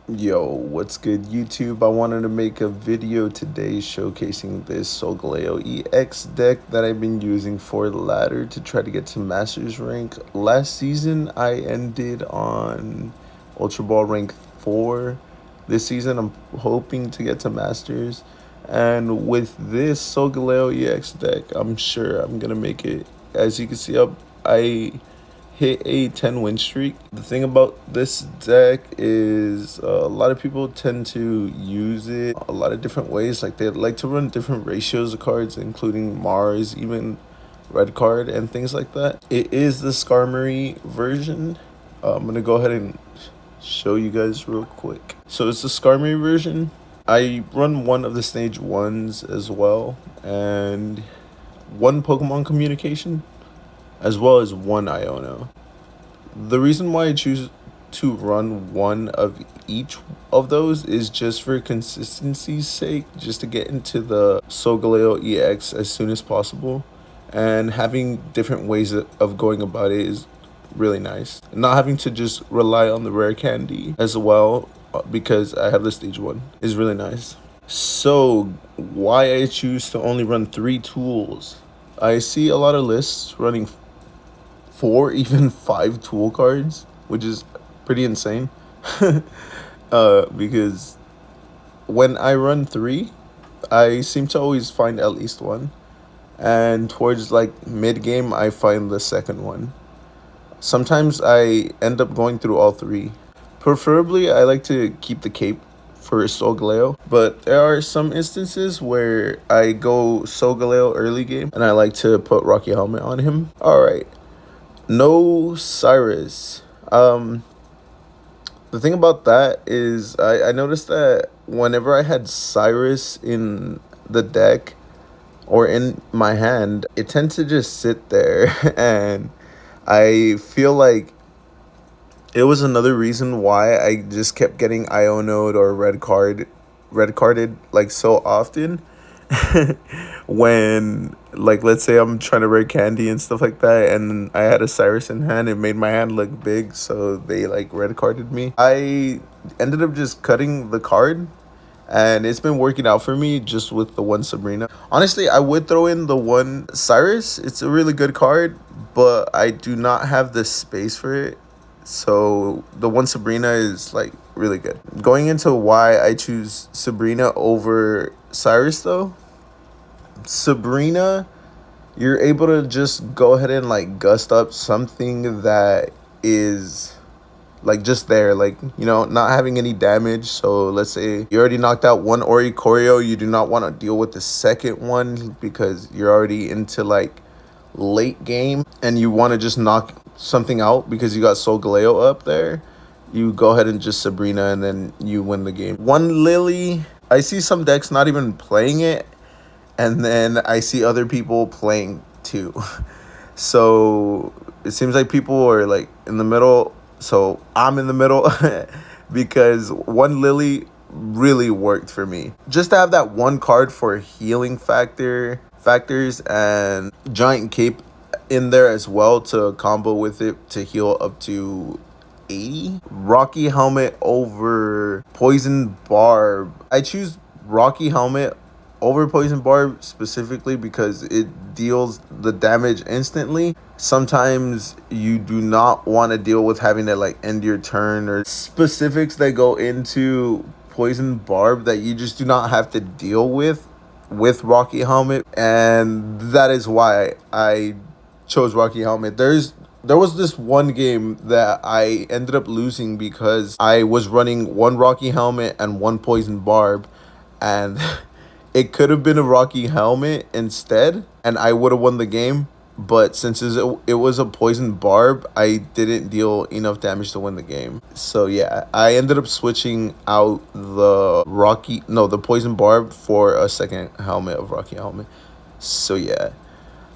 Yo, what's good YouTube? I wanted to make a video today showcasing this Solgaleo EX deck that I've been using for the ladder to try to get to Masters rank. Last season I ended on Ultra Ball rank 4. This season I'm hoping to get to Masters. And with this Solgaleo EX deck, I'm sure I'm gonna make it. As you can see up, I hit a 10 win streak. The thing about this deck is a lot of people tend to use it a lot of different ways. Like they like to run different ratios of cards, including Mars, even red card, and things like that. It is the Skarmory version. I'm gonna go ahead and show you guys real quick. So it's the Skarmory version. I run one of the stage ones as well, and one Pokemon communication, as well as one Iono. The reason why I choose to run one of each of those is just for consistency's sake, just to get into the Solgaleo EX as soon as possible. And having different ways of going about it is really nice. Not having to just rely on the rare candy as well, because I have the stage one, is really nice. So, why I choose to only run 3 tools? I see a lot of lists running 4, even 5 tool cards, which is pretty insane. Because when I run 3, I seem to always find at least one, and towards like mid game, I find the second one. Sometimes I end up going through all 3. Preferably, I like to keep the cape for Solgaleo, but there are some instances where I go Solgaleo early game and I like to put Rocky Helmet on him. Alright, no Cyrus. The thing about that is I noticed that whenever I had Cyrus in the deck or in my hand, it tends to just sit there. And I feel like it was another reason why I just kept getting Ionoed or red carded like so often. When, like, let's say I'm trying to rare candy and stuff like that, and I had a Cyrus in hand, it made my hand look big, so they like red carded me. I ended up just cutting the card, and it's been working out for me just with the one Sabrina. Honestly, I would throw in the one Cyrus. It's a really good card, but I do not have the space for it. So the one Sabrina is like really good. Going into why I choose Sabrina over Cyrus though, Sabrina, you're able to just go ahead and like gust up something that is like just there, like, you know, not having any damage. So let's say you already knocked out one Oricorio, you do not want to deal with the second one because you're already into like late game and you want to just knock something out because you got Solgaleo up there. You go ahead and just Sabrina and then you win the game. One Lily, I see some decks not even playing it, and then I see other people playing too. So it seems like people are like in the middle. So I'm in the middle because one Lily really worked for me. Just to have that one card for healing factors and giant cape in there as well to combo with it to heal up to 80. Rocky Helmet over Poison Barb. I choose Rocky Helmet over Poison Barb specifically because it deals the damage instantly. Sometimes you do not want to deal with having to like end your turn or specifics that go into Poison Barb that you just do not have to deal with Rocky Helmet, and that is why I chose Rocky Helmet. There was this one game that I ended up losing because I was running one Rocky Helmet and one Poison Barb, and it could have been a Rocky Helmet instead, and I would have won the game. But since it was a Poison Barb, I didn't deal enough damage to win the game. So yeah, I ended up switching out the Poison Barb for a second helmet of Rocky Helmet. So yeah.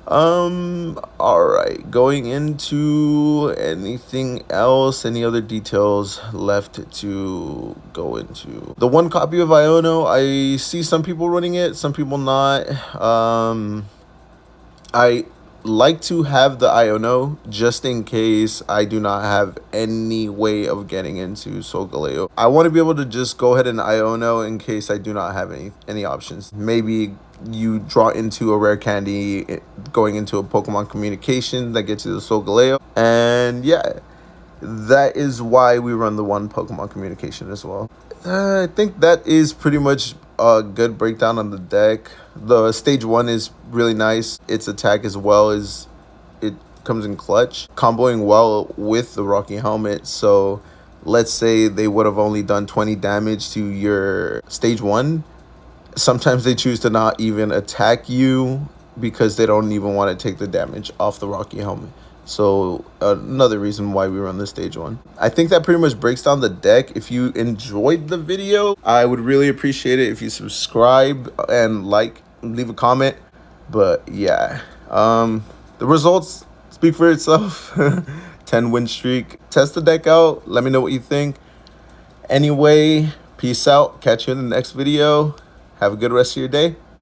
Alright, going into anything else, any other details left to go into. The one copy of Iono, I see some people running it, some people not. I like to have the Iono just in case I do not have any way of getting into Solgaleo. I want to be able to just go ahead and Iono in case I do not have any options. Maybe you draw into a rare candy going into a Pokemon communication that gets you the Solgaleo. And yeah, that is why we run the one Pokemon communication as well. I think that is pretty much a good breakdown on the deck. The stage 1 is really nice. Its attack as well as it comes in clutch, comboing well with the Rocky Helmet. So let's say they would have only done 20 damage to your stage 1. Sometimes they choose to not even attack you because they don't even want to take the damage off the Rocky Helmet. So another reason why we run the stage 1. I think that pretty much breaks down the deck. If you enjoyed the video, I would really appreciate it if you subscribe and leave a comment. But yeah, the results speak for itself. 10 win streak. Test the deck out. Let me know what you think. Anyway, peace out. Catch you in the next video. Have a good rest of your day.